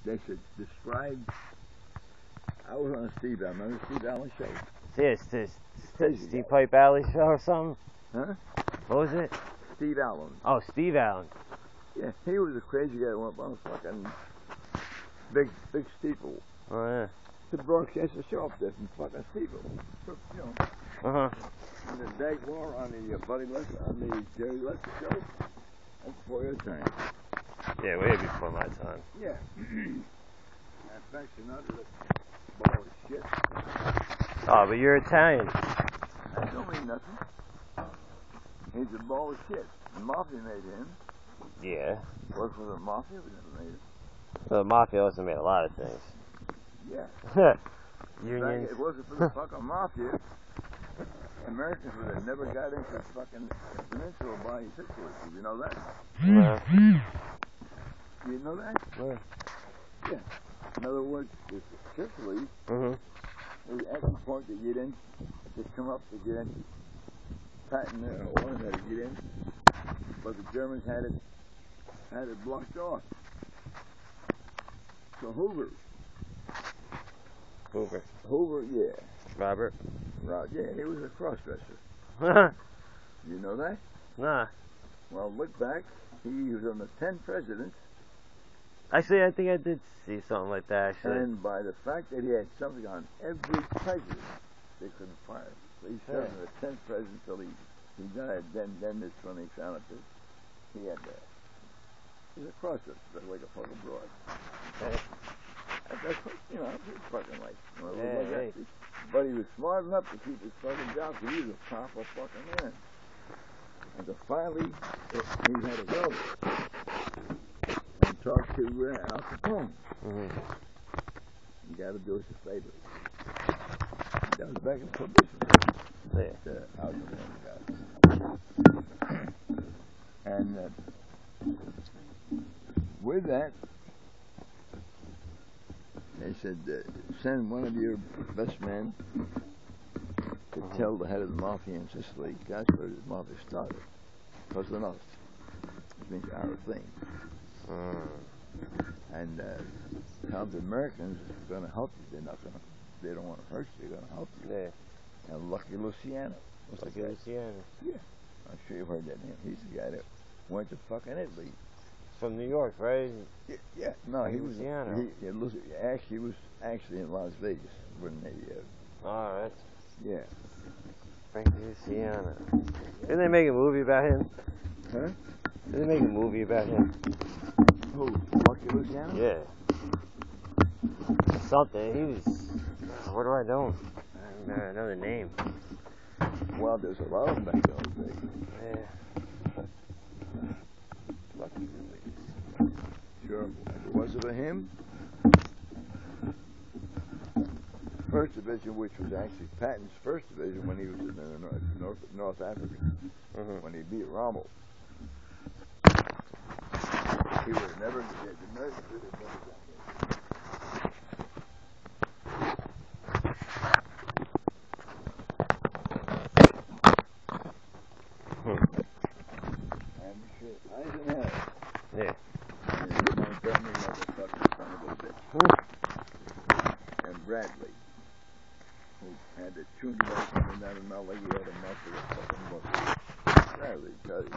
they should describe. I was on a Steve Allen. Remember the Steve Allen show? Yeah, Steve Pipe Alley show or something? Huh? What was it? Steve Allen. Oh, Steve Allen. Yeah, he was a crazy guy that went up on a fucking big steeple Oh, yeah. to broadcast the show up there from fucking steeple. You know. Uh-huh. And the Dag War on the Buddy Lester, on the Jerry Lester show. That's before your time. Yeah, way before my time. Yeah. In fact, another ball of shit. Oh, but you're Italian. That don't mean nothing. He's a ball of shit. The Mafia made him. Yeah. Worked for the Mafia, we never made him. The Mafia also made a lot of things. Yeah. Unions. In fact, if it wasn't for the fucking Mafia, Americans would have never got into the fucking peninsula by Sicily. Did you know that? Yeah. You know that? Yeah. Yeah. In other words, Sicily Mhm. was at the point to get in, to come up to get in. Patton or one had to get in, but the Germans had it blocked off. So Hoover, yeah. Robert. Right, yeah, he was a cross-dresser. You know that? Nah. Well, look back. He was on the 10 presidents, Actually, I think I did see something like that, actually. and by the fact that he had something on every president, they couldn't fire him. So he served on the 10th president until he died. Then that's when they found out that he had that. He's a cross-dresser, but like a fucking broad. Hey. That's what, you know, he's fucking like, you know, Yeah, like hey. that. But he was smart enough to keep his fucking job, because he was a proper fucking man. And so finally, he had to go and talk to Al Capone. Mhm. You got to do us a favor. That was back in Prohibition. Yeah. Al Capone guy. And with that, they said, send one of your best men to tell the head of the Mafia in Sicily, that's where the Mafia started. Cosa Nostra. Which means our thing. And tell the Americans are going to help you. They don't want to hurt you, they're going to help you. Yeah. And Lucky Luciano. Lucky Luciano. Yeah. I'm sure you've heard that name. He's the guy that went to fucking Italy. From New York, right? Yeah. No, he was. Luciano. He was actually in Las Vegas when they. Alright. Yeah. Frank Luciano. Didn't they make a movie about him? Huh? Didn't they make a movie about him? Who? Lucky Luciano? Yeah. Something. He was. What do I know? I don't know another name. Well, there's a lot of them back in those days. Yeah. Lucky Luciano. Sure. If it wasn't for him, First Division, which was actually Patton's first division when he was in North Africa, when he beat Rommel, he would have never. The Americans would have never done it. And shit, Eisenhower. Yeah. And Montgomery, motherfucker, son of a bitch. And Bradley, who had the chewing tobacco coming down his mouth like he had a mouth with a fucking muscle. Bradley, tell you.